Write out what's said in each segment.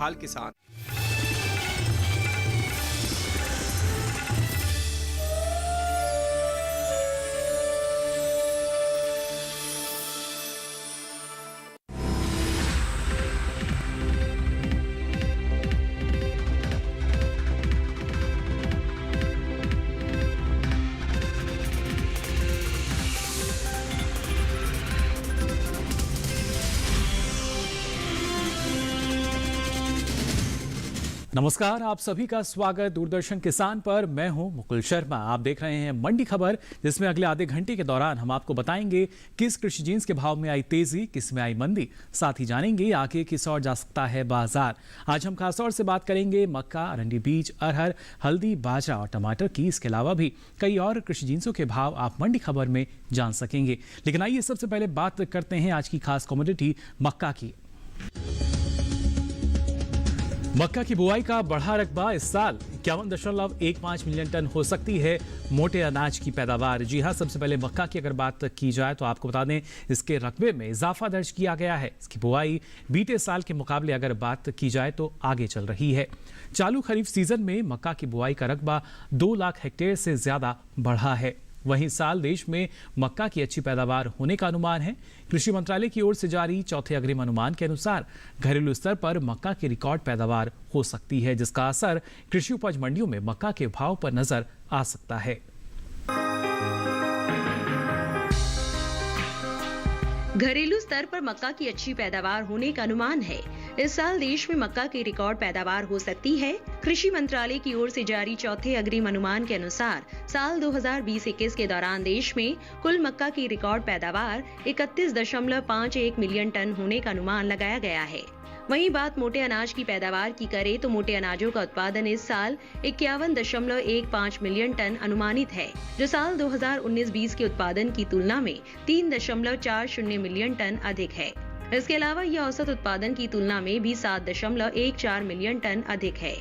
हाल किसान। नमस्कार, आप सभी का स्वागत दूरदर्शन किसान पर। मैं हूं मुकुल शर्मा। आप देख रहे हैं मंडी खबर, जिसमें अगले आधे घंटे के दौरान हम आपको बताएंगे किस कृषि जींस के भाव में आई तेजी, किस में आई मंदी। साथ ही जानेंगे आगे किस ओर जा सकता है बाजार। आज हम खासतौर से बात करेंगे मक्का, अरंडी बीज, अरहर, हल्दी, बाजरा और टमाटर की। इसके अलावा भी कई और कृषि जींसों के भाव आप मंडी खबर में जान सकेंगे। लेकिन आइए सबसे पहले बात करते हैं आज की खास कमोडिटी मक्का की। मक्का की बुआई का बढ़ा रकबा इस साल 51.15 मिलियन टन हो सकती है मोटे अनाज की पैदावार। जी हां, सबसे पहले मक्का की अगर बात की जाए तो आपको बता दें इसके रकबे में इजाफा दर्ज किया गया है। इसकी बुआई बीते साल के मुकाबले अगर बात की जाए तो आगे चल रही है। चालू खरीफ सीजन में मक्का की बुआई का रकबा 2 लाख हेक्टेयर से ज्यादा बढ़ा है। वहीं साल देश में मक्का की अच्छी पैदावार होने का अनुमान है। कृषि मंत्रालय की ओर से जारी चौथे अग्रिम अनुमान के अनुसार घरेलू स्तर पर मक्का की रिकॉर्ड पैदावार हो सकती है, जिसका असर कृषि उपज मंडियों में मक्का के भाव पर नजर आ सकता है। घरेलू स्तर पर मक्का की अच्छी पैदावार होने का अनुमान है। इस साल देश में मक्का की रिकॉर्ड पैदावार हो सकती है। कृषि मंत्रालय की ओर से जारी चौथे अग्रिम अनुमान के अनुसार साल 2020-21 के दौरान देश में कुल मक्का की रिकॉर्ड पैदावार 31.51 मिलियन टन होने का अनुमान लगाया गया है। वहीं बात मोटे अनाज की पैदावार की करें तो मोटे अनाजों का उत्पादन इस साल 51.15 मिलियन टन अनुमानित है, जो साल 2019-20 के उत्पादन की तुलना में 3.40 मिलियन टन अधिक है। इसके अलावा यह औसत उत्पादन की तुलना में भी 7.14 मिलियन टन अधिक है।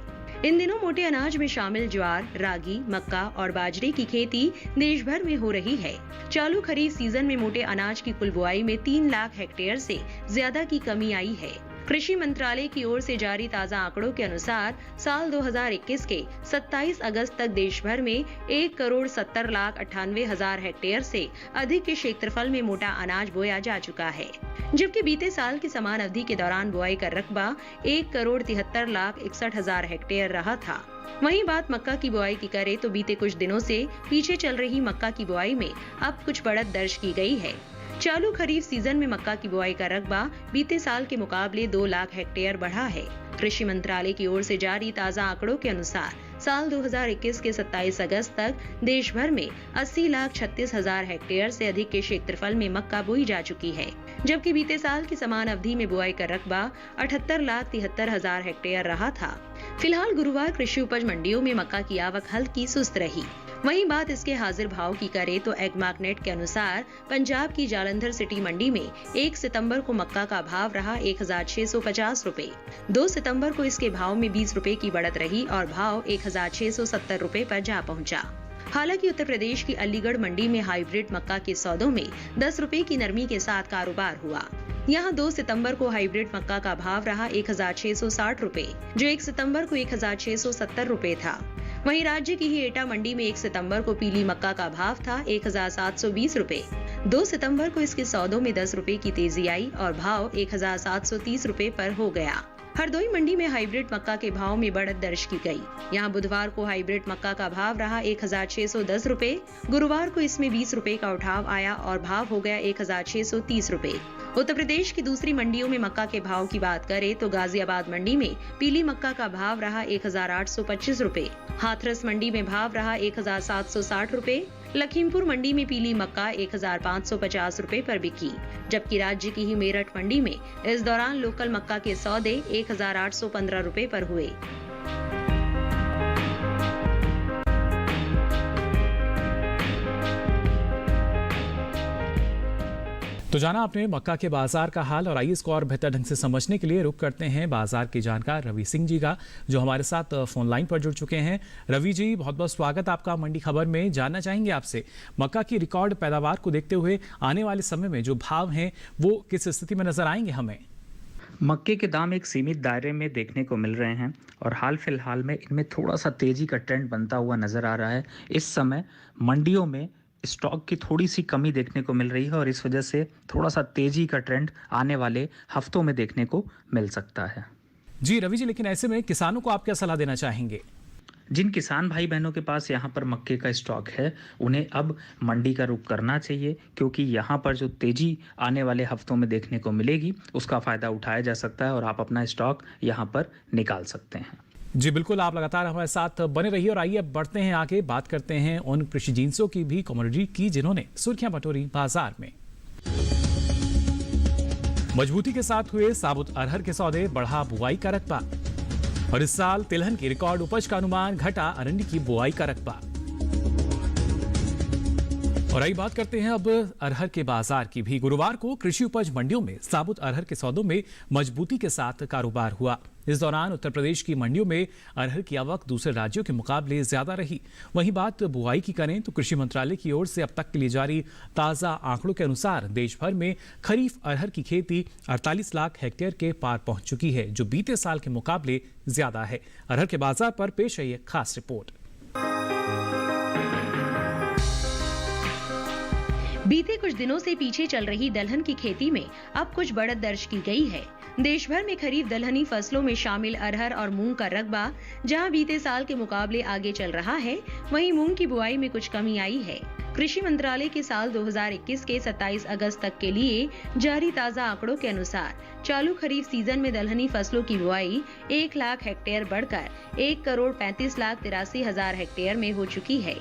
इन दिनों मोटे अनाज में शामिल ज्वार, रागी, मक्का और बाजरे की खेती देश भर में हो रही है। चालू खरीफ सीजन में मोटे अनाज की कुल बुआई में 3 लाख हेक्टेयर से ज्यादा की कमी आई है। कृषि मंत्रालय की ओर से जारी ताजा आंकड़ों के अनुसार साल 2021 के 27 अगस्त तक देश भर में 1,70,98,000 हेक्टेयर से अधिक के क्षेत्रफल में मोटा अनाज बोया जा चुका है, जबकि बीते साल की समान अवधि के दौरान बुआई का रकबा 1,73,61,000 हेक्टेयर रहा था। वहीं बात मक्का की बुआई की करें तो बीते कुछ दिनों से पीछे चल रही मक्का की बुआई में अब कुछ बढ़त दर्ज की गई है। चालू खरीफ सीजन में मक्का की बुआई का रकबा बीते साल के मुकाबले 2 लाख हेक्टेयर बढ़ा है। कृषि मंत्रालय की ओर से जारी ताजा आंकड़ों के अनुसार साल 2021 के 27 अगस्त तक देश भर में 80,36,000 हेक्टेयर से अधिक के क्षेत्रफल में मक्का बोई जा चुकी है, जबकि बीते साल की समान अवधि में बुआई का रकबा 78,73,000 हेक्टेयर रहा था। फिलहाल गुरुवार कृषि उपज मंडियों में मक्का की आवक हल्की सुस्त रही। वहीं बात इसके हाजिर भाव की करें तो एग्मार्कनेट के अनुसार पंजाब की जालंधर सिटी मंडी में 1 सितंबर को मक्का का भाव रहा 1,650 रुपए। 2 सितंबर को इसके भाव में 20 रुपए की बढ़त रही और भाव 1,670 रुपए पर जा पहुंचा। हालांकि उत्तर प्रदेश की अलीगढ़ मंडी में हाइब्रिड मक्का के सौदों में 10 रुपए की नरमी के साथ कारोबार हुआ। यहाँ 2 सितंबर को हाइब्रिड मक्का का भाव रहा 1,660 रुपए, जो 1 सितंबर को 1,670 रुपए था। वहीं राज्य की ही एटा मंडी में 1 सितंबर को पीली मक्का का भाव था 1,720 रुपए। 2 सितंबर को इसके सौदों में 10 रुपए की तेजी आई और भाव 1,730 रुपए पर हो गया। हरदोई मंडी में हाइब्रिड मक्का के भाव में बढ़त दर्ज की गई। यहाँ बुधवार को हाइब्रिड मक्का का भाव रहा 1,610 रुपए। गुरुवार को इसमें 20 रुपए का उठाव आया और भाव हो गया 1,630 रुपए। उत्तर प्रदेश की दूसरी मंडियों में मक्का के भाव की बात करें तो गाजियाबाद मंडी में पीली मक्का का भाव रहा 1,825 रुपए। हाथरस मंडी में भाव रहा 1,760 रुपए। लखीमपुर मंडी में पीली मक्का 1,550 रुपए पर बिकी, जबकि राज्य की ही मेरठ मंडी में इस दौरान लोकल मक्का के सौदे 1,815 रुपए पर हुए। तो जाना आपने मक्का के बाजार का हाल, और आइए इसको और बेहतर ढंग से समझने के लिए रुक करते हैं बाजार के जानकार रवि सिंह जी का, जो हमारे साथ फोन लाइन पर जुड़ चुके हैं। रवि जी, बहुत बहुत स्वागत आपका मंडी खबर में। जानना चाहेंगे आपसे मक्का की रिकॉर्ड पैदावार को देखते हुए आने वाले समय में जो भाव हैं वो किस स्थिति में नजर आएंगे हमें? मक्के के दाम एक सीमित दायरे में देखने को मिल रहे हैं और हाल फिलहाल में इनमें थोड़ा सा तेजी का ट्रेंड बनता हुआ नजर आ रहा है। इस समय मंडियों में स्टॉक की थोड़ी सी कमी देखने को मिल रही है और इस वजह से थोड़ा सा तेजी का ट्रेंड आने वाले हफ्तों में देखने को मिल सकता है। जी रवि जी, लेकिन ऐसे में किसानों को आप क्या सलाह देना चाहेंगे? जिन किसान भाई बहनों के पास यहाँ पर मक्के का स्टॉक है उन्हें अब मंडी का रुख करना चाहिए, क्योंकि यहाँ पर जो तेजी आने वाले हफ्तों में देखने को मिलेगी उसका फ़ायदा उठाया जा सकता है और आप अपना स्टॉक यहाँ पर निकाल सकते हैं। जी बिल्कुल, आप लगातार हमारे साथ बने रहिए और आइए अब बढ़ते हैं आगे, बात करते हैं उन कृषि जिन्सों की भी, कमोडिटी की, जिन्होंने सुर्खियां बटोरी बाजार में। मजबूती के साथ हुए साबुत अरहर के सौदे, बढ़ा बुआई का रकबा। और इस साल तिलहन की रिकॉर्ड उपज का अनुमान, घटा अरंडी की बुआई का रकबा। और आई बात करते हैं अब अरहर के बाजार की भी। गुरुवार को कृषि उपज मंडियों में साबुत अरहर के सौदों में मजबूती के साथ कारोबार हुआ। इस दौरान उत्तर प्रदेश की मंडियों में अरहर की आवक दूसरे राज्यों के मुकाबले ज्यादा रही। वहीं बात बुआई की करें तो कृषि मंत्रालय की ओर से अब तक के लिए जारी ताजा आंकड़ों के अनुसार देश भर में खरीफ अरहर की खेती 48 लाख हेक्टेयर के पार पहुंच चुकी है, जो बीते साल के मुकाबले ज्यादा है। अरहर के बाजार पर पेश है ये खास रिपोर्ट। बीते कुछ दिनों से पीछे चल रही दलहन की खेती में अब कुछ बढ़त दर्ज की गई है। देश भर में खरीफ दलहनी फसलों में शामिल अरहर और मूंग का रकबा जहां बीते साल के मुकाबले आगे चल रहा है, वहीं मूंग की बुआई में कुछ कमी आई है। कृषि मंत्रालय के साल 2021 के 27 अगस्त तक के लिए जारी ताजा आंकड़ों के अनुसार चालू खरीफ सीजन में दलहनी फसलों की बुआई 1 लाख हेक्टेयर बढ़कर 1,35,83,000 हेक्टेयर में हो चुकी है,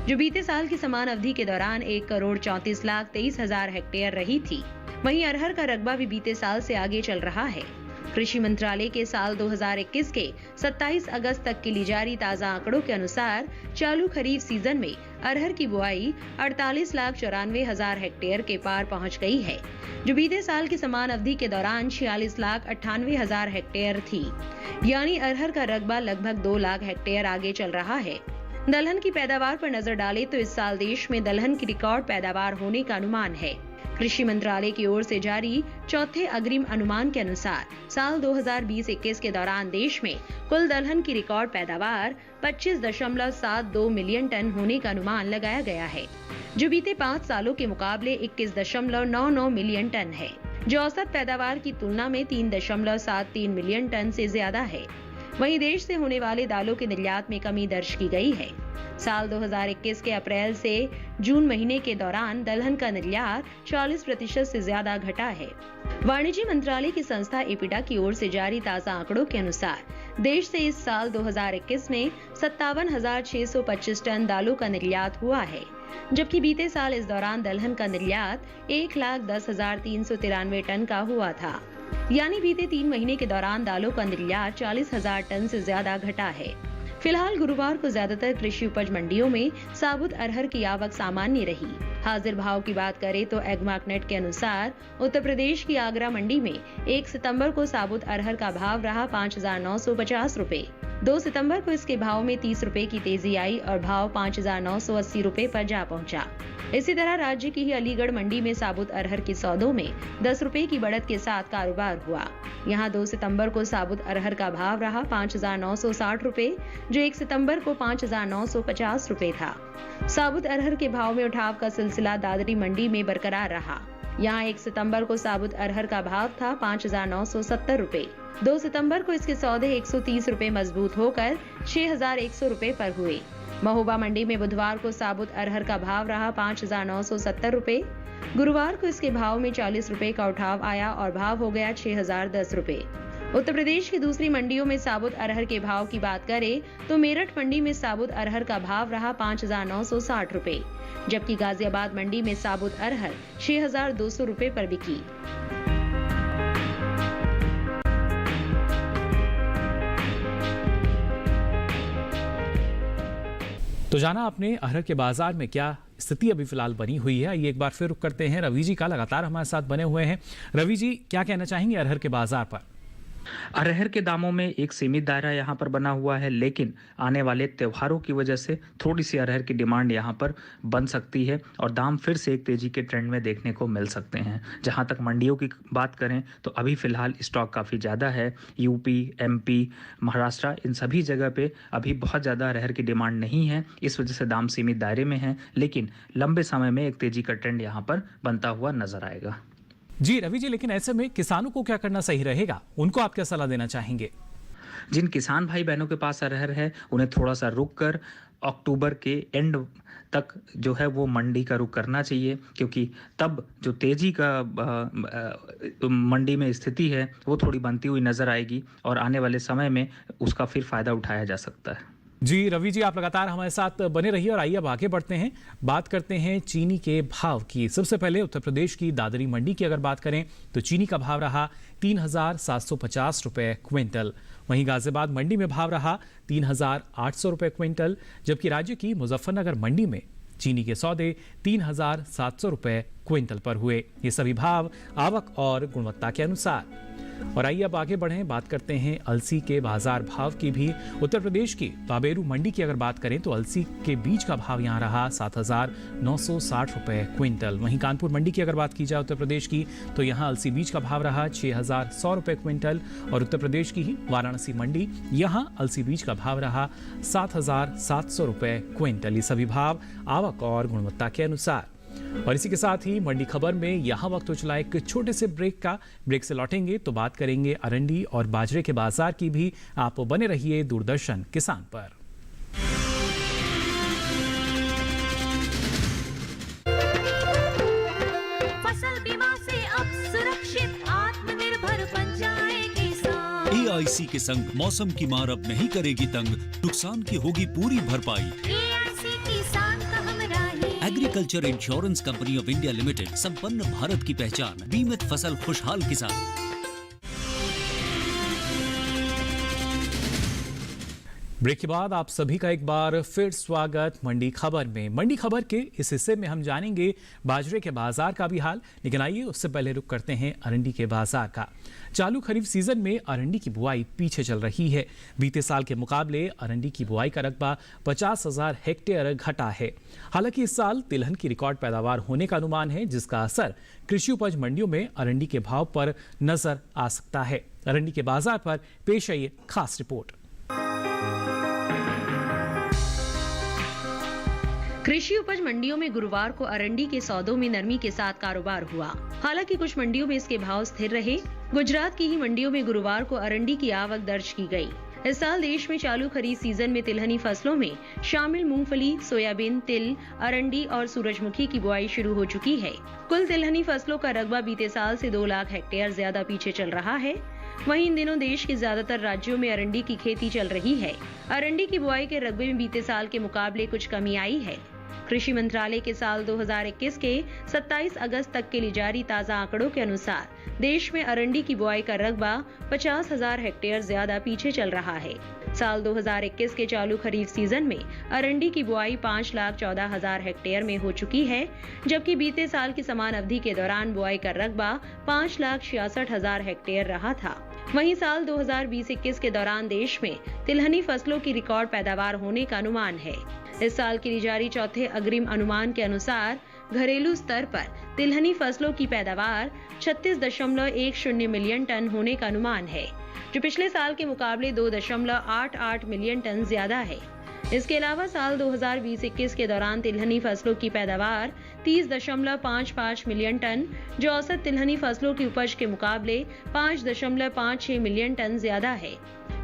जो बीते साल की समान अवधि के दौरान 1,34,23,000 हेक्टेयर रही थी। वहीं अरहर का रकबा भी बीते साल से आगे चल रहा है। कृषि मंत्रालय के साल 2021 के 27 अगस्त तक के लिए जारी ताजा आंकड़ों के अनुसार चालू खरीफ सीजन में अरहर की बुआई 48,94,000 हेक्टेयर के पार पहुंच गई है, जो बीते साल की समान अवधि के दौरान 46,98,000 हेक्टेयर थी। यानी अरहर का रकबा लगभग 2 लाख हेक्टेयर आगे चल रहा है। दलहन की पैदावार पर नजर डालें तो इस साल देश में दलहन की रिकॉर्ड पैदावार होने का अनुमान है। कृषि मंत्रालय की ओर से जारी चौथे अग्रिम अनुमान के अनुसार साल 2020-21 के दौरान देश में कुल दलहन की रिकॉर्ड पैदावार 25.72 मिलियन टन होने का अनुमान लगाया गया है, जो बीते 5 सालों के मुकाबले 21.99 मिलियन टन है, जो औसत पैदावार की तुलना में 3.73 मिलियन टन से ज्यादा है। वहीं देश से होने वाले दालों के निर्यात में कमी दर्ज की गई है। साल 2021 के अप्रैल से जून महीने के दौरान दलहन का निर्यात 40% से ज्यादा घटा है। वाणिज्य मंत्रालय की संस्था एपिडा की ओर से जारी ताजा आंकड़ों के अनुसार देश से इस साल 2021 में 57,625 टन दालों का निर्यात हुआ है, जबकि बीते साल इस दौरान दलहन का निर्यात 1,10,393 टन का हुआ था। यानी बीते 3 महीने के दौरान दालों का निर्यात 40,000 टन से ज्यादा घटा है। फिलहाल गुरुवार को ज्यादातर कृषि उपज मंडियों में साबुत अरहर की आवक सामान्य रही। हाजिर भाव की बात करें तो एग्मार्कनेट के अनुसार उत्तर प्रदेश की आगरा मंडी में 1 सितंबर को साबुत अरहर का भाव रहा 5,950 रुपए। 2 सितंबर को इसके भाव में 30 रुपए की तेजी आई और भाव 5,980 रुपए पर जा पहुंचा। इसी तरह राज्य की ही अलीगढ़ मंडी में साबुत अरहर के सौदों में 10 रुपए की बढ़त के साथ कारोबार हुआ। यहां 2 सितंबर को साबुत अरहर का भाव रहा 5,960 रुपए, जो 1 सितंबर को 5,950 रुपए था। साबुत अरहर के भाव में उठाव का सिलसिला दादरी मंडी में बरकरार रहा। यहां 1 सितंबर को साबुत अरहर का भाव था 5,970 रुपए। 2 सितंबर को इसके सौदे 130 रुपए मजबूत होकर 6,100 रुपए पर हुए। महोबा मंडी में बुधवार को साबुत अरहर का भाव रहा 5,970 रुपए। गुरुवार को इसके भाव में 40 रुपए का उठाव आया और भाव हो गया 6,010 रुपए। उत्तर प्रदेश की दूसरी मंडियों में साबुत अरहर के भाव की बात करें तो मेरठ मंडी में साबुत अरहर का भाव रहा 5,960 रुपए, जबकि गाजियाबाद मंडी में साबुत अरहर 6,200 रुपए पर बिकी। तो जाना आपने अरहर के बाजार में क्या स्थिति अभी फिलहाल बनी हुई है। ये एक बार फिर रुक करते हैं रवि जी का, लगातार हमारे साथ बने हुए हैं। रवि जी, क्या कहना चाहेंगे अरहर के बाजार पर? अरहर के दामों में एक सीमित दायरा यहाँ पर बना हुआ है, लेकिन आने वाले त्योहारों की वजह से थोड़ी सी अरहर की डिमांड यहाँ पर बन सकती है और दाम फिर से एक तेजी के ट्रेंड में देखने को मिल सकते हैं। जहाँ तक मंडियों की बात करें तो अभी फिलहाल स्टॉक काफ़ी ज़्यादा है। यूपी, एमपी, महाराष्ट्र, इन सभी जगह पे अभी बहुत ज़्यादा अरहर की डिमांड नहीं है, इस वजह से दाम सीमित दायरे में हैं, लेकिन लंबे समय में एक तेजी का ट्रेंड यहाँ पर बनता हुआ नजर आएगा। जी रवि जी, लेकिन ऐसे में किसानों को क्या करना सही रहेगा, उनको आप क्या सलाह देना चाहेंगे? जिन किसान भाई बहनों के पास अरहर है उन्हें थोड़ा सा रुक कर अक्टूबर के एंड तक जो है वो मंडी का रुख करना चाहिए, क्योंकि तब जो तेजी का मंडी में स्थिति है वो थोड़ी बनती हुई नजर आएगी और आने वाले समय में उसका फिर फायदा उठाया जा सकता है। जी रवि जी, आप लगातार हमारे साथ बने रहिए और आइए अब आगे बढ़ते हैं, बात करते हैं चीनी के भाव की। सबसे पहले उत्तर प्रदेश की दादरी मंडी की अगर बात करें तो चीनी का भाव रहा 3,750 रुपए क्विंटल। वहीं गाजियाबाद मंडी में भाव रहा 3,800 रुपए क्विंटल, जबकि राज्य की मुजफ्फरनगर मंडी में चीनी के सौदे 3,700 रुपए क्विंटल पर हुए। ये सभी भाव आवक और गुणवत्ता के अनुसार। और आइए अब आगे बढ़ें, बात करते हैं अलसी के बाजार भाव की भी। उत्तर प्रदेश की बाबेरू मंडी की अगर बात करें तो अलसी के बीज का भाव यहां रहा 7,960 रुपए क्विंटल। वहीं कानपुर मंडी की अगर बात की जाए उत्तर प्रदेश की तो यहां अलसी बीज का भाव रहा 6,100 रुपए क्विंटल। और उत्तर प्रदेश की ही वाराणसी मंडी, यहां अलसी बीज का भाव रहा 7,700 रुपए क्विंटल। ये सभी भाव आवक और गुणवत्ता के अनुसार। और इसी के साथ ही मंडी खबर में यहां वक्त हो चला एक छोटे से ब्रेक का। ब्रेक से लौटेंगे तो बात करेंगे अरंडी और बाजरे के बाजार की भी। आप बने रहिए दूरदर्शन किसान पर। फसल बीमा से अब सुरक्षित आत्मनिर्भर बन जाए किसान। AIC के संग मौसम की मार अब नहीं करेगी तंग, नुकसान की होगी पूरी भरपाई। AIC किसान का हमराही। Agriculture insurance company of India limited, संपन्न भारत की पहचान, बीमित फसल खुशहाल किसान। ब्रेक के बाद आप सभी का एक बार फिर स्वागत मंडी खबर में। मंडी खबर के इस हिस्से में हम जानेंगे बाजरे के बाजार का भी हाल, लेकिन आइए उससे पहले रुक करते हैं अरंडी के बाजार का। चालू खरीफ सीजन में अरंडी की बुआई पीछे चल रही है। बीते साल के मुकाबले अरंडी की बुआई का रकबा 50,000 हेक्टेयर घटा है। हालांकि इस साल तिलहन की रिकॉर्ड पैदावार होने का अनुमान है, जिसका असर कृषि उपज मंडियों में अरंडी के भाव पर नजर आ सकता है। अरंडी के बाजार पर पेश है ये खास रिपोर्ट। कृषि उपज मंडियों में गुरुवार को अरंडी के सौदों में नरमी के साथ कारोबार हुआ। हालांकि कुछ मंडियों में इसके भाव स्थिर रहे। गुजरात की ही मंडियों में गुरुवार को अरंडी की आवक दर्ज की गई। इस साल देश में चालू खरीफ सीजन में तिलहनी फसलों में शामिल मूंगफली, सोयाबीन, तिल, अरंडी और सूरजमुखी की बुआई शुरू हो चुकी है। कुल तिलहनी फसलों का रकबा बीते साल से 2 लाख हेक्टेयर ज्यादा पीछे चल रहा है। वहीं इन दिनों देश के ज्यादातर राज्यों में अरंडी की खेती चल रही है। अरंडी की बुआई के रकबे में बीते साल के मुकाबले कुछ कमी आई है। कृषि मंत्रालय के साल 2021 के 27 अगस्त तक के लिए जारी ताजा आंकड़ों के अनुसार देश में अरंडी की बुआई का रकबा 50,000 हेक्टेयर ज्यादा पीछे चल रहा है। साल 2021 के चालू खरीफ सीजन में अरंडी की बुआई 5,14,000 हेक्टेयर में हो चुकी है, जबकि बीते साल की समान अवधि के दौरान बुआई का रकबा 5,66,000 हेक्टेयर रहा था। वहीं साल 2020-21 के दौरान देश में तिलहनी फसलों की रिकॉर्ड पैदावार होने का अनुमान है। इस साल के लिए जारी चौथे अग्रिम अनुमान के अनुसार घरेलू स्तर पर तिलहनी फसलों की पैदावार 36.10 मिलियन टन होने का अनुमान है, जो पिछले साल के मुकाबले 2.88 मिलियन टन ज्यादा है। इसके अलावा साल 2020-21 के दौरान तिलहनी फसलों की पैदावार 30.55 मिलियन टन, जो औसत तिलहनी फसलों की उपज के मुकाबले 5.56 मिलियन टन ज्यादा है।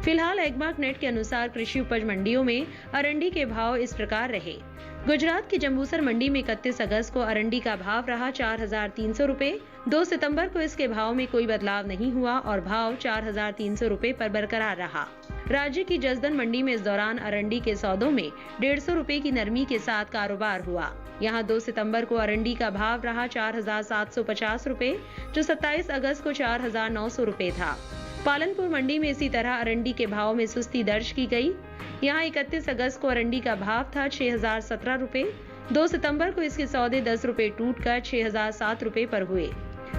फिलहाल एग्मार्क नेट के अनुसार कृषि उपज मंडियों में अरंडी के भाव इस प्रकार रहे। गुजरात की जंबूसर मंडी में 31 अगस्त को अरंडी का भाव रहा 4,300 रुपए। 2 सितंबर को इसके भाव में कोई बदलाव नहीं हुआ और भाव 4,300 रुपए पर बरकरार रहा। राज्य की जसदन मंडी में इस दौरान अरंडी के सौदों में 150 रुपए की नरमी के साथ कारोबार हुआ। यहाँ 2 सितंबर को अरंडी का भाव रहा 4,750 रुपए, जो 27 अगस्त को 4,900 रुपए था। पालनपुर मंडी में इसी तरह अरंडी के भाव में सुस्ती दर्ज की गई। यहाँ 31 अगस्त को अरंडी का भाव था 6,017 रुपए। 2 सितंबर को इसके सौदे 10 रुपए टूटकर 6,007 रुपए पर हुए।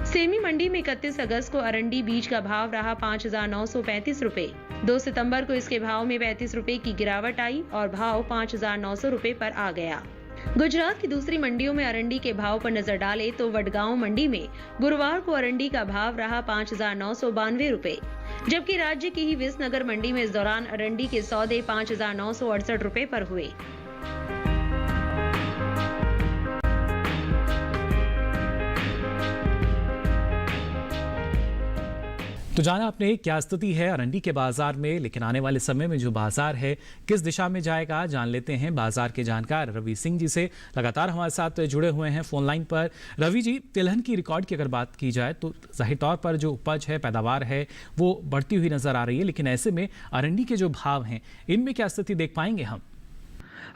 सेमी मंडी में 31 अगस्त को अरंडी बीज का भाव रहा 5,935 रुपए। 2 सितंबर को इसके भाव में 35 रुपए की गिरावट आई और भाव 5,900 रुपए पर आ गया। गुजरात की दूसरी मंडियों में अरंडी के भाव पर नजर डाले तो वडगांव मंडी में गुरुवार को अरंडी का भाव रहा 5,992 रुपए, जबकि राज्य की ही विसनगर मंडी में इस दौरान अरंडी के सौदे 5,968 रुपए पर हुए। तो जाना आपने क्या स्थिति है अरंडी के बाजार में, लेकिन आने वाले समय में जो बाजार है किस दिशा में जाएगा, जान लेते हैं बाजार के जानकार रवि सिंह जी से। लगातार हमारे साथ जुड़े हुए हैं फोन लाइन पर। रवि जी, तिलहन की रिकॉर्ड की अगर बात की जाए तो जाहिर तौर पर जो उपज है, पैदावार है, वो बढ़ती हुई नजर आ रही है, लेकिन ऐसे में अरंडी के जो भाव हैं इनमें क्या स्थिति देख पाएंगे हम?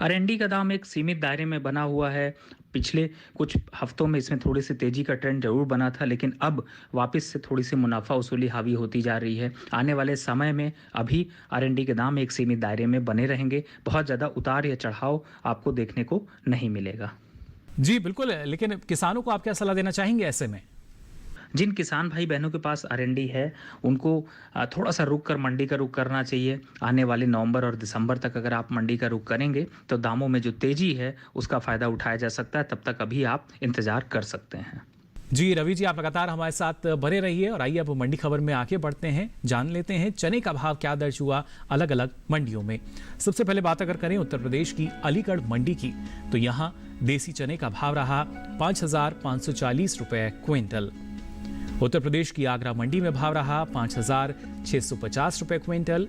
अरंडी का दाम एक सीमित दायरे में बना हुआ है। पिछले कुछ हफ्तों में इसमें थोड़ी सी तेजी का ट्रेंड जरूर बना था, लेकिन अब वापस से थोड़ी सी मुनाफा वसूली हावी होती जा रही है। आने वाले समय में अभी अरंडी के दाम एक सीमित दायरे में बने रहेंगे। बहुत ज़्यादा उतार या चढ़ाव आपको देखने को नहीं मिलेगा। जी बिल्कुल, लेकिन किसानों को आप क्या सलाह देना चाहेंगे ऐसे में? जिन किसान भाई बहनों के पास अरंडी है उनको थोड़ा सा रुक कर मंडी का रुख करना चाहिए। आने वाले नवंबर और दिसंबर तक अगर आप मंडी का रुख करेंगे तो दामों में जो तेजी है उसका फायदा उठाया जा सकता है। तब तक अभी आप इंतजार कर सकते हैं। जी रवि जी, आप लगातार हमारे साथ बने रहिए और आइए अब मंडी खबर में आगे बढ़ते हैं, जान लेते हैं चने का भाव क्या दर्ज हुआ अलग अलग मंडियों में। सबसे पहले बात अगर करें उत्तर प्रदेश की अलीगढ़ मंडी की, तो यहाँ देसी चने का भाव रहा 5,540 रुपए क्विंटल। उत्तर प्रदेश की आगरा मंडी में भाव रहा 5,650 रुपए क्विंटल।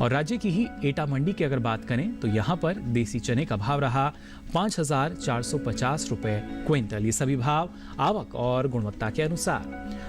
और राज्य की ही एटा मंडी की अगर बात करें तो यहाँ पर देसी चने का भाव रहा 5,450 रुपए क्विंटल। ये सभी भाव आवक और गुणवत्ता के अनुसार।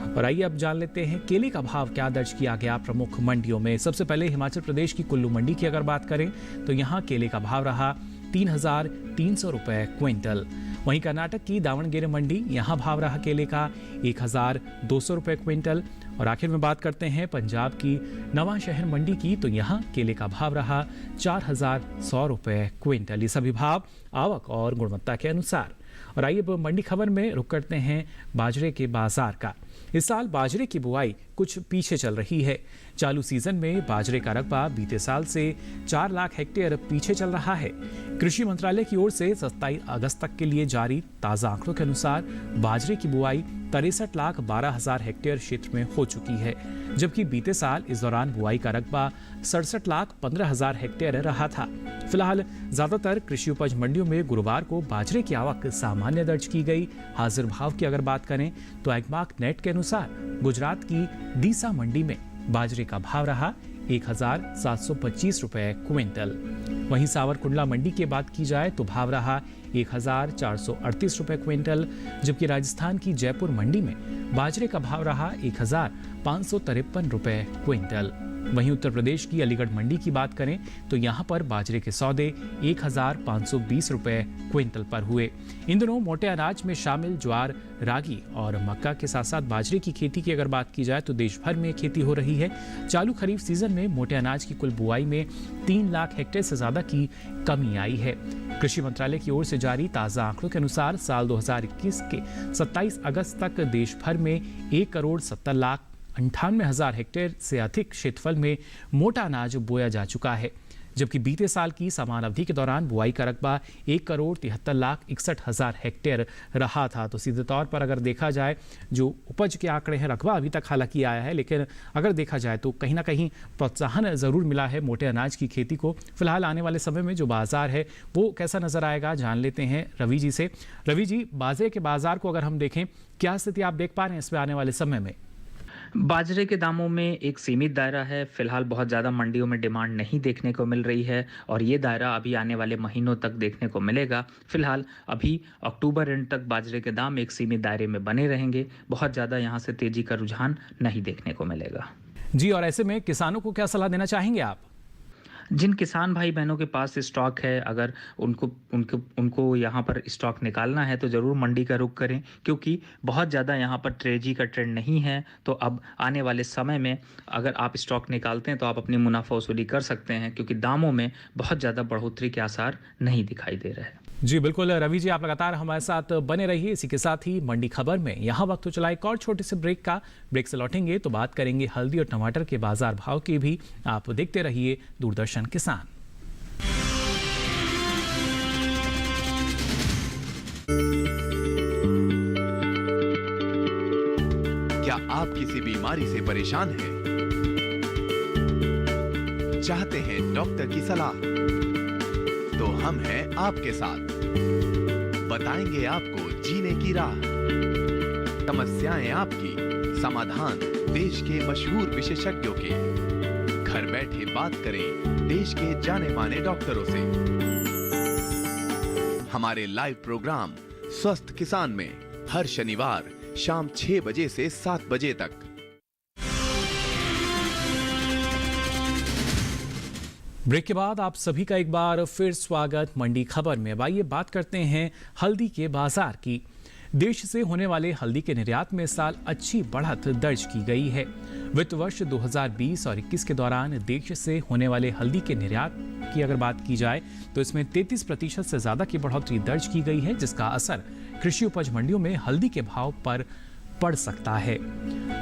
और आइए अब जान लेते हैं केले का भाव क्या दर्ज किया गया प्रमुख मंडियों में। सबसे पहले हिमाचल प्रदेश की कुल्लू मंडी की अगर बात करें तो यहाँ केले का भाव रहा 3,300 रुपए क्विंटल। वहीं कर्नाटक की दावणगेरे मंडी, यहाँ भाव रहा केले का 1,200 रुपए क्विंटल। और आखिर में बात करते हैं पंजाब की नवा शहर मंडी की, तो यहाँ केले का भाव रहा 4,100 रुपए क्विंटल। ये सभी भाव आवक और गुणवत्ता के अनुसार। और आइए अब मंडी खबर में रुक करते हैं बाजरे के बाजार का। इस साल बाजरे की बुआई कुछ पीछे चल रही है। चालू सीजन में बाजरे का रकबा बीते साल से 4 लाख हेक्टेयर पीछे चल रहा है। कृषि मंत्रालय की ओर से 27 अगस्त तक के लिए जारी ताज़ा आंकड़ों के अनुसार बाजरे की बुआई 63,12,000 हेक्टेयर क्षेत्र में हो चुकी है, जबकि बीते साल इस दौरान बुआई का रकबा 67,15,000 हेक्टेयर रहा था। फिलहाल ज्यादातर कृषि उपज मंडियों में गुरुवार को बाजरे की आवक सामान्य दर्ज की गई। हाजिर भाव की अगर बात करें तो एग्मार्क नेट के अनुसार गुजरात की दीसा मंडी में बाजरे का भाव रहा 1,725 रुपए क्विंटल। वहीं सावरकुंडला मंडी की बात की जाए तो भाव रहा 1,438 रुपए क्विंटल, जबकि राजस्थान की जयपुर मंडी में बाजरे का भाव रहा 1,553 रुपए क्विंटल। वहीं उत्तर प्रदेश की अलीगढ़ मंडी की बात करें तो यहाँ पर बाजरे के सौदे 1,520 रुपए क्विंटल पर हुए। इन दिनों मोटे अनाज में शामिल ज्वार, रागी और मक्का के साथ साथ बाजरे की खेती की अगर बात की जाए तो देश भर में खेती हो रही है। चालू खरीफ सीजन में मोटे अनाज की कुल बुआई में 3 लाख हेक्टेयर से ज्यादा की कमी आई है। कृषि मंत्रालय की ओर से जारी ताजा आंकड़ों के अनुसार साल 2021 के 27 अगस्त तक देश भर में 1,70,98,000 हेक्टेयर से अधिक क्षेत्रफल में मोटा अनाज बोया जा चुका है, जबकि बीते साल की समान अवधि के दौरान बुआई का रकबा 1,73,61,000 हेक्टेयर रहा था। तो सीधे तौर पर अगर देखा जाए जो उपज के आंकड़े हैं, रकबा अभी तक हालांकि आया है, लेकिन अगर देखा जाए तो कहीं ना कहीं प्रोत्साहन जरूर मिला है मोटे अनाज की खेती को। फिलहाल आने वाले समय में जो बाजार है वो कैसा नजर आएगा, जान लेते हैं रवि जी से। रवि जी, बाजरे के बाजार को अगर हम देखें, क्या स्थिति आप देख पा रहे हैं इसमें आने वाले समय में? बाजरे के दामों में एक सीमित दायरा है। फिलहाल बहुत ज़्यादा मंडियों में डिमांड नहीं देखने को मिल रही है और ये दायरा अभी आने वाले महीनों तक देखने को मिलेगा। फिलहाल अभी अक्टूबर एंड तक बाजरे के दाम एक सीमित दायरे में बने रहेंगे। बहुत ज़्यादा यहाँ से तेजी का रुझान नहीं देखने को मिलेगा। जी, और ऐसे में किसानों को क्या सलाह देना चाहेंगे आप? जिन किसान भाई बहनों के पास स्टॉक है, अगर उनको यहाँ पर स्टॉक निकालना है तो ज़रूर मंडी का रुख करें, क्योंकि बहुत ज़्यादा यहाँ पर तेजी का ट्रेंड नहीं है। तो अब आने वाले समय में अगर आप स्टॉक निकालते हैं तो आप अपनी मुनाफा वसूली कर सकते हैं, क्योंकि दामों में बहुत ज़्यादा बढ़ोतरी के आसार नहीं दिखाई दे रहे हैं। जी बिल्कुल रवि जी, आप लगातार हमारे साथ बने रहिए। इसी के साथ ही मंडी खबर में यहाँ वक्त तो चला एक और छोटे से ब्रेक का। ब्रेक से लौटेंगे तो बात करेंगे हल्दी और टमाटर के बाजार भाव की भी। आप देखते रहिए दूरदर्शन किसान। क्या आप किसी बीमारी से परेशान हैं? चाहते हैं डॉक्टर की सलाह? तो हम हैं आपके साथ। बताएंगे आपको जीने की राह। समस्याएं आपकी, समाधान देश के मशहूर विशेषज्ञों के। घर बैठे बात करें देश के जाने माने डॉक्टरों से। हमारे लाइव प्रोग्राम स्वस्थ किसान में हर शनिवार शाम 6 बजे से 7 बजे तक। ब्रेक के बाद आप सभी का एक बार फिर स्वागत मंडी खबर में। अब आइए बात करते हैं हल्दी के बाजार की। देश से होने वाले हल्दी के निर्यात में इस साल अच्छी बढ़त दर्ज की गई है। वित्त वर्ष 2020 और 21 के दौरान देश से होने वाले हल्दी के निर्यात की अगर बात की जाए तो इसमें 33% से ज्यादा की बढ़ोतरी दर्ज की गई है, जिसका असर कृषि उपज मंडियों में हल्दी के भाव पर पड़ सकता है।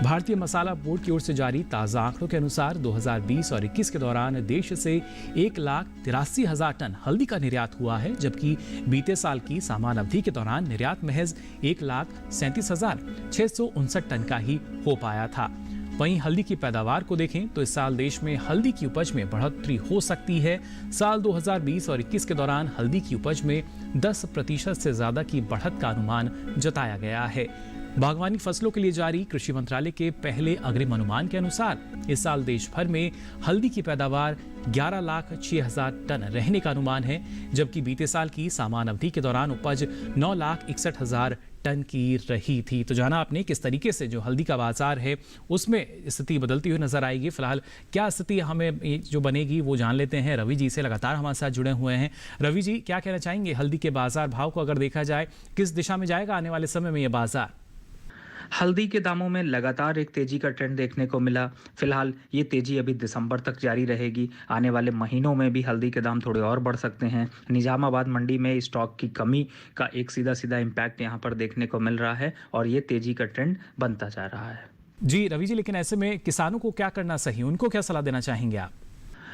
भारतीय मसाला बोर्ड की ओर से जारी ताजा आंकड़ों के अनुसार 2020 और 21 के दौरान देश से 1,83,000 टन हल्दी का निर्यात हुआ है, जबकि बीते साल की समान अवधि के दौरान निर्यात महज 1,37,659 टन का ही हो पाया था। वहीं हल्दी की पैदावार को देखें तो इस साल देश में हल्दी की उपज में बढ़ोतरी हो सकती है। साल 2020 और 21 के दौरान हल्दी की उपज में 10% से ज्यादा की बढ़त का अनुमान जताया गया है। बागवानी फसलों के लिए जारी कृषि मंत्रालय के पहले अग्रिम अनुमान के अनुसार इस साल देश भर में हल्दी की पैदावार 11,06,000 टन रहने का अनुमान है, जबकि बीते साल की समान अवधि के दौरान उपज 9,61,000 टन की रही थी। तो जाना आपने किस तरीके से जो हल्दी का बाजार है उसमें स्थिति बदलती हुई नजर आएगी। फिलहाल क्या स्थिति हमें जो बनेगी वो जान लेते हैं। रवि जी से लगातार हमारे साथ जुड़े हुए हैं। रवि जी, क्या कहना चाहेंगे हल्दी के बाजार भाव को अगर देखा जाए, किस दिशा में जाएगा आने वाले समय में ये बाजार? हल्दी के दामों में लगातार एक तेजी का ट्रेंड देखने को मिला। फिलहाल ये तेजी अभी दिसंबर तक जारी रहेगी। आने वाले महीनों में भी हल्दी के दाम थोड़े और बढ़ सकते हैं। निजामाबाद मंडी में स्टॉक की कमी का एक सीधा सीधा इम्पैक्ट यहाँ पर देखने को मिल रहा है और ये तेजी का ट्रेंड बनता जा रहा है। जी रवि जी, लेकिन ऐसे में किसानों को क्या करना चाहिए, उनको क्या सलाह देना चाहेंगे आप?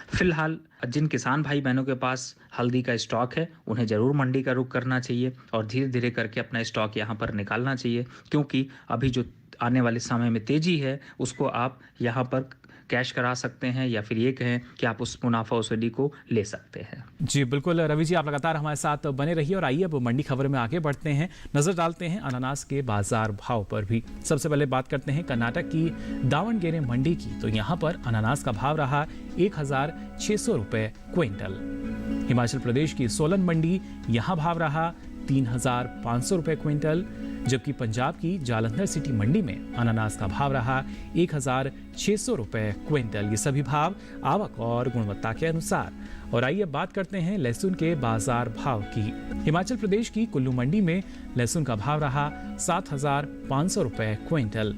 फिलहाल जिन किसान भाई बहनों के पास हल्दी का स्टॉक है उन्हें जरूर मंडी का रुख करना चाहिए और धीरे धीरे करके अपना स्टॉक यहाँ पर निकालना चाहिए, क्योंकि अभी जो आने वाले समय में तेजी है उसको आप यहाँ पर कैश करा सकते हैं या फिर ये कहें कि आप उस मुनाफा वसूली को ले सकते हैं। जी बिल्कुल रवि जी, आप लगातार हमारे साथ बने रहिए और आइए अब मंडी खबर में आगे बढ़ते हैं। नजर डालते हैं अनानास के बाजार भाव पर भी। सबसे पहले बात करते हैं कर्नाटक की दावणगेरे मंडी की। तो यहाँ पर अनानास का भाव रहा 1,600 रुपए क्विंटल। हिमाचल प्रदेश की सोलन मंडी, यहाँ भाव रहा 3,500 रुपए क्विंटल, जबकि पंजाब की जालंधर सिटी मंडी में अनानास का भाव रहा 1,600 रुपए क्विंटल। ये सभी भाव आवक और गुणवत्ता के अनुसार। और आइए बात करते हैं लहसुन के बाजार भाव की। हिमाचल प्रदेश की कुल्लू मंडी में लहसुन का भाव रहा 7,500 रुपए क्विंटल।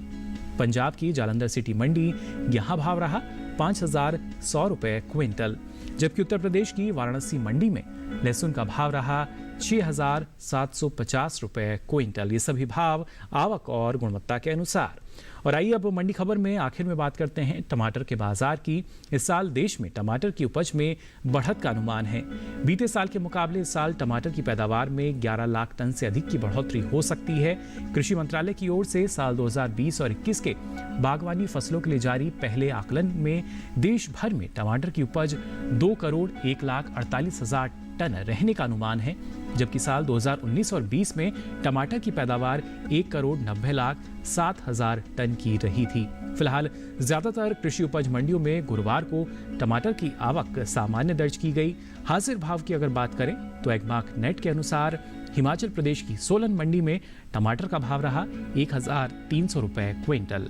पंजाब की जालंधर सिटी मंडी, यहाँ भाव रहा 5,100 रुपए क्विंटल, जबकि उत्तर प्रदेश की वाराणसी मंडी में लहसुन का भाव रहा 6,750 रुपए क्विंटल। ये सभी भाव आवक और गुणवत्ता के अनुसार। और आइए अब मंडी खबर में आखिर में बात करते हैं टमाटर के बाजार की। इस साल देश में टमाटर की उपज में बढ़त का अनुमान है। बीते साल के मुकाबले इस साल टमाटर की पैदावार में 11 लाख टन से अधिक की बढ़ोतरी हो सकती है। कृषि मंत्रालय की ओर से साल 2020 और 21 के बागवानी फसलों के लिए जारी पहले आकलन में देश भर में टमाटर की उपज 2,01,48,000 टन रहने का अनुमान है, जबकि साल 2019 और 20 में टमाटर की पैदावार 1,90,07,000 टन की रही थी। फिलहाल ज्यादातर कृषि उपज मंडियों में गुरुवार को टमाटर की आवक सामान्य दर्ज की गई। हाजिर भाव की अगर बात करें तो एगमार्क नेट के अनुसार हिमाचल प्रदेश की सोलन मंडी में टमाटर का भाव रहा 1,300 रुपए क्विंटल।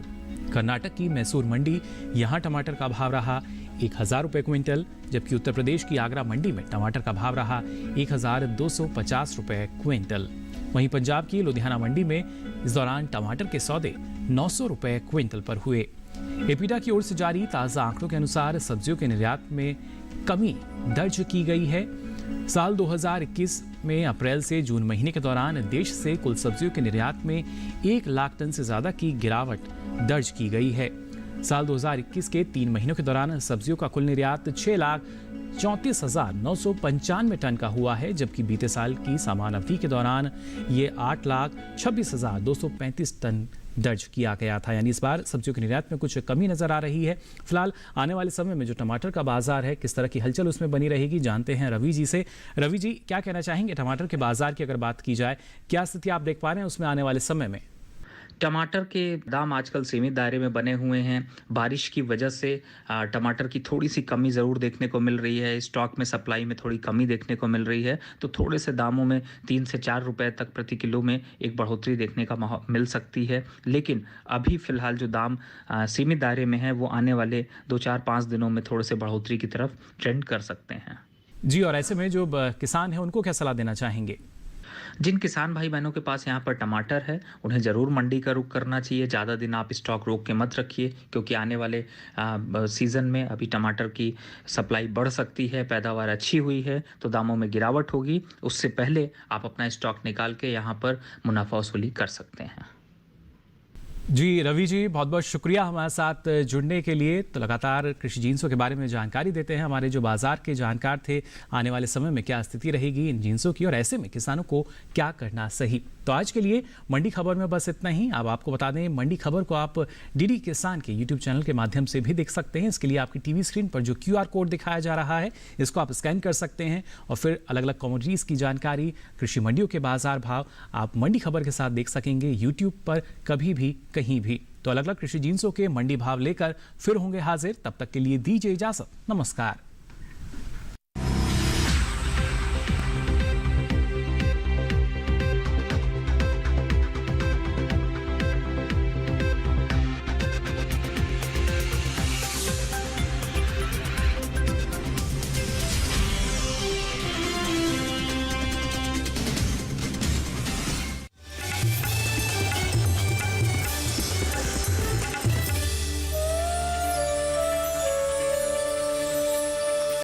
कर्नाटक की मैसूर मंडी, यहाँ टमाटर का भाव रहा 1,000 रुपए क्विंटल, जबकि उत्तर प्रदेश की आगरा मंडी में टमाटर का भाव रहा 1,250 रुपए क्विंटल। वहीं पंजाब की लुधियाना मंडी में इस दौरान टमाटर के सौदे 900 रुपए क्विंटल पर हुए। एपीडा की ओर से जारी ताजा आंकड़ों के अनुसार सब्जियों के निर्यात में कमी दर्ज की गई है। साल 2021 में अप्रैल से जून महीने के दौरान देश से कुल सब्जियों के निर्यात में 1 लाख टन से ज्यादा की गिरावट दर्ज की गई है। साल 2021 के 3 महीनों के दौरान सब्जियों का कुल निर्यात 6,34,995 टन का हुआ है, जबकि बीते साल की समान अवधि के दौरान ये 8,26,235 टन दर्ज किया गया था। यानी इस बार सब्जियों के निर्यात में कुछ कमी नजर आ रही है। फिलहाल आने वाले समय में जो टमाटर का बाजार है, किस तरह की हलचल उसमें बनी रहेगी, जानते हैं रवि जी से। रवि जी, क्या कहना चाहेंगे टमाटर के बाजार की अगर बात की जाए, क्या स्थिति आप देख पा रहे हैं उसमें आने वाले समय में? टमाटर के दाम आजकल सीमित दायरे में बने हुए हैं। बारिश की वजह से टमाटर की थोड़ी सी कमी ज़रूर देखने को मिल रही है। स्टॉक में सप्लाई में थोड़ी कमी देखने को मिल रही है, तो थोड़े से दामों में 3 से 4 रुपए तक प्रति किलो में एक बढ़ोतरी देखने का मिल सकती है। लेकिन अभी फ़िलहाल जो दाम सीमित दायरे में है, वो आने वाले 2, 4, 5 दिनों में थोड़े से बढ़ोतरी की तरफ ट्रेंड कर सकते हैं। जी, और ऐसे में जो किसान हैं उनको क्या सलाह देना चाहेंगे? जिन किसान भाई बहनों के पास यहाँ पर टमाटर है, उन्हें ज़रूर मंडी का रुख करना चाहिए। ज़्यादा दिन आप स्टॉक रोक के मत रखिए, क्योंकि आने वाले सीज़न में अभी टमाटर की सप्लाई बढ़ सकती है। पैदावार अच्छी हुई है तो दामों में गिरावट होगी। उससे पहले आप अपना स्टॉक निकाल के यहाँ पर मुनाफा वसूली कर सकते हैं। जी रवि जी, बहुत बहुत शुक्रिया हमारे साथ जुड़ने के लिए। तो लगातार कृषि जिन्सों के बारे में जानकारी देते हैं हमारे जो बाजार के जानकार थे, आने वाले समय में क्या स्थिति रहेगी इन जिन्सों की और ऐसे में किसानों को क्या करना सही। तो आज के लिए मंडी खबर में बस इतना ही। अब आपको बता दें, मंडी खबर को आप डीडी किसान के यूट्यूब चैनल के माध्यम से भी देख सकते हैं। इसके लिए आपकी टीवी स्क्रीन पर जो QR कोड दिखाया जा रहा है, इसको आप स्कैन कर सकते हैं और फिर अलग अलग कमोडिटीज की जानकारी, कृषि मंडियों के बाजार भाव आप मंडी खबर के साथ देख सकेंगे यूट्यूब पर कभी भी कहीं भी। तो अलग अलग कृषि जिन्सों के मंडी भाव लेकर फिर होंगे हाजिर। तब तक के लिए दीजिए इजाजत। नमस्कार।